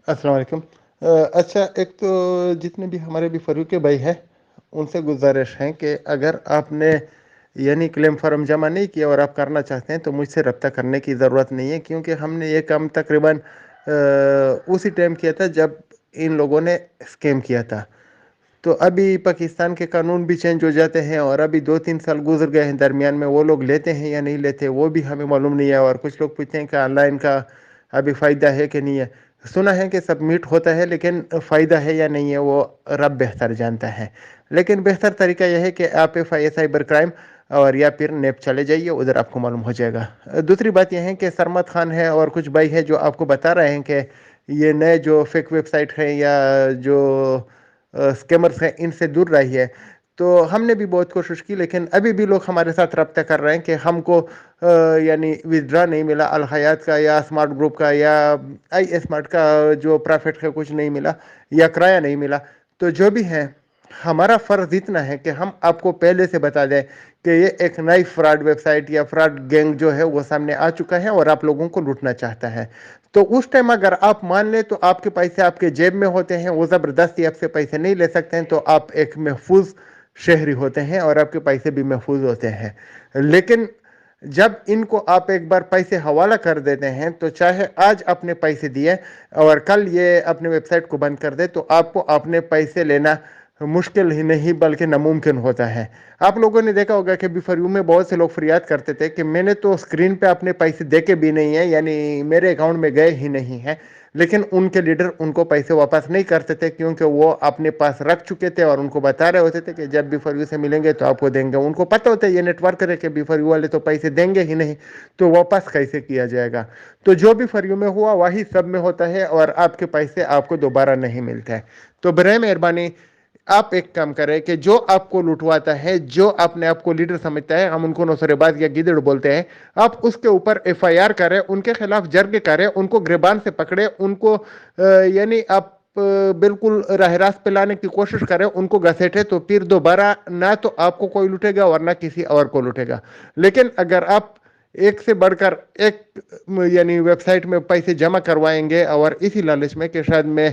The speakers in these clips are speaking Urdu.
السلام علیکم۔ اچھا، ایک تو جتنے بھی ہمارے بھی فروخ بھائی ہیں ان سے گزارش ہے کہ اگر آپ نے یعنی کلیم فارم جمع نہیں کیا اور آپ کرنا چاہتے ہیں تو مجھ سے رابطہ کرنے کی ضرورت نہیں ہے، کیونکہ ہم نے یہ کام تقریباً اسی ٹائم کیا تھا جب ان لوگوں نے اسکیم کیا تھا۔ تو ابھی پاکستان کے قانون بھی چینج ہو جاتے ہیں اور ابھی 2-3 سال گزر گئے ہیں، درمیان میں وہ لوگ لیتے ہیں یا نہیں لیتے وہ بھی ہمیں معلوم نہیں ہے، اور کچھ لوگ پوچھتے ہیں کہ آن لائن کا ابھی فائدہ ہے کہ نہیں ہے۔ سنا ہے کہ سبمٹ ہوتا ہے، لیکن فائدہ ہے یا نہیں ہے وہ رب بہتر جانتا ہے۔ لیکن بہتر طریقہ یہ ہے کہ آپ سائبر کرائم اور یا پھر نیب چلے جائیے، ادھر آپ کو معلوم ہو جائے گا۔ دوسری بات یہ ہے کہ سرمت خان ہے اور کچھ بھائی ہے جو آپ کو بتا رہے ہیں کہ یہ نئے جو فیک ویب سائٹ ہیں یا جو اسکیمرز ہیں ان سے دور رہی ہے۔ تو ہم نے بھی بہت کوشش کی، لیکن ابھی بھی لوگ ہمارے ساتھ رابطہ کر رہے ہیں کہ ہم کو یعنی ودرا نہیں ملا الحیات کا یا اسمارٹ گروپ کا یا آئی اسمارٹ کا جو پرافٹ ہے کچھ نہیں ملا یا کرایہ نہیں ملا۔ تو جو بھی ہے ہمارا فرض اتنا ہے کہ ہم آپ کو پہلے سے بتا دیں کہ یہ ایک نئی فراڈ ویب سائٹ یا فراڈ گینگ جو ہے وہ سامنے آ چکا ہے اور آپ لوگوں کو لوٹنا چاہتا ہے۔ تو اس ٹائم اگر آپ مان لیں تو آپ کے پیسے آپ کے جیب میں ہوتے ہیں، وہ زبردستی آپ سے پیسے نہیں لے سکتے ہیں، تو آپ ایک محفوظ شہری ہوتے ہیں اور آپ کے پیسے بھی محفوظ ہوتے ہیں۔ لیکن جب ان کو آپ ایک بار پیسے حوالہ کر دیتے ہیں تو چاہے آج اپنے پیسے دیے اور کل یہ اپنے ویب سائٹ کو بند کر دے تو آپ کو اپنے پیسے لینا مشکل ہی نہیں بلکہ ناممکن ہوتا ہے۔ آپ لوگوں نے دیکھا ہوگا کہ بیفریو میں بہت سے لوگ فریاد کرتے تھے کہ میں نے تو اسکرین پہ اپنے پیسے دیکھے بھی نہیں ہیں، یعنی میرے اکاؤنٹ میں گئے ہی نہیں ہیں، لیکن ان کے لیڈر ان کو پیسے واپس نہیں کرتے تھے کیونکہ وہ اپنے پاس رکھ چکے تھے اور ان کو بتا رہے ہوتے تھے کہ جب بیفریو سے ملیں گے تو آپ کو دیں گے۔ ان کو پتہ ہوتا ہے یہ نیٹ ورک ہے کہ بیفریو والے تو پیسے دیں گے ہی نہیں، تو واپس کیسے کیا جائے گا؟ تو جو بھی فریو میں ہوا وہی سب میں ہوتا ہے اور آپ کے پیسے آپ کو دوبارہ نہیں ملتے ہیں۔ تو برائے مہربانی آپ ایک کام کریں کہ جو آپ کو لوٹواتا ہے، جو اپنے آپ کو لیڈر سمجھتا ہے، ہم ان کو نوسر باز یا گیدڑ بولتے ہیں، آپ اس کے اوپر ایف آئی آر کریں، ان کے خلاف جرگ کریں، ان کو گریبان سے پکڑے، ان کو یعنی آپ بالکل راہ راست پہ لانے کی کوشش کریں، ان کو گھسیٹے، تو پھر دوبارہ نہ تو آپ کو کوئی لوٹے گا اور نہ کسی اور کو لوٹے گا۔ لیکن اگر آپ ایک سے بڑھ کر ایک یعنی ویب سائٹ میں پیسے جمع کروائیں گے اور اسی لالچ میں کہ شاید میں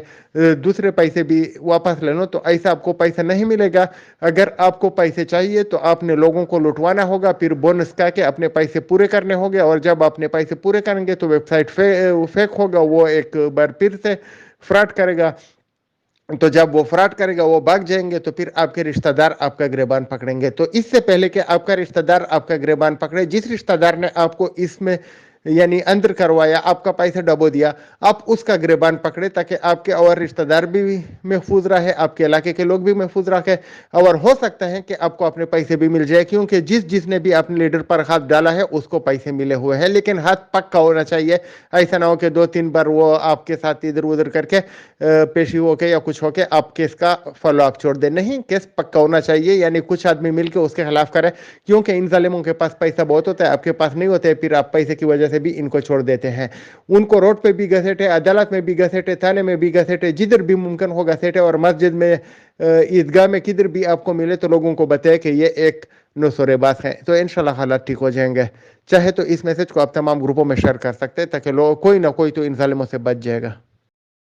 دوسرے پیسے بھی واپس لے لوں، تو ایسا آپ کو پیسہ نہیں ملے گا۔ اگر آپ کو پیسے چاہیے تو آپ نے لوگوں کو لوٹوانا ہوگا، پھر بونس کا کے اپنے پیسے پورے کرنے ہوں گے، اور جب اپنے پیسے پورے کریں گے تو ویب سائٹ فیک ہوگا، وہ ایک بار پھر سے فراڈ کرے گا۔ تو جب وہ فراڈ کرے گا وہ بھاگ جائیں گے تو پھر آپ کے رشتہ دار آپ کا گریبان پکڑیں گے۔ تو اس سے پہلے کہ آپ کا رشتہ دار آپ کا گریبان پکڑے، جس رشتہ دار نے آپ کو اس میں یعنی اندر کروایا، آپ کا پیسہ ڈبو دیا، آپ اس کا گریبان پکڑے تاکہ آپ کے اور رشتہ دار بھی محفوظ رہے، آپ کے علاقے کے لوگ بھی محفوظ رکھے، اور ہو سکتا ہے کہ آپ کو اپنے پیسے بھی مل جائے، کیونکہ جس نے بھی اپنے لیڈر پر ہاتھ ڈالا ہے اس کو پیسے ملے ہوئے ہیں۔ لیکن ہاتھ پکا ہونا چاہیے، ایسا نہ ہو کہ 2-3 بار وہ آپ کے ساتھ ادھر ادھر کر کے پیشی ہو کے یا کچھ ہو کے آپ کیس کا فالو اپ چھوڑ دیں۔ نہیں، کیس پکا ہونا چاہیے، یعنی کچھ آدمی مل کے اس کے خلاف کرے، کیونکہ ان ظالموں کے پاس پیسہ بہت ہوتا ہے، آپ کے پاس نہیں ہوتا ہے، پھر آپ پیسے کی وجہ سے بھی ان کو چھوڑ دیتے ہیں۔ ان کو روڈ پہ بھی گھسیٹے، عدالت میں بھی گھسیٹے، تھانے میں بھی گھسیٹے، جدھر بھی ممکن ہو گھسیٹے، اور مسجد میں عیدگاہ میں کدھر بھی آپ کو ملے تو لوگوں کو بتائے کہ یہ ایک نوسور باز ہے، تو انشاءاللہ حالات ٹھیک ہو جائیں گے۔ چاہے تو اس میسج کو آپ تمام گروپوں میں شیئر کر سکتے ہیں تاکہ کوئی نہ کوئی تو ان ظالموں سے بچ جائے گا۔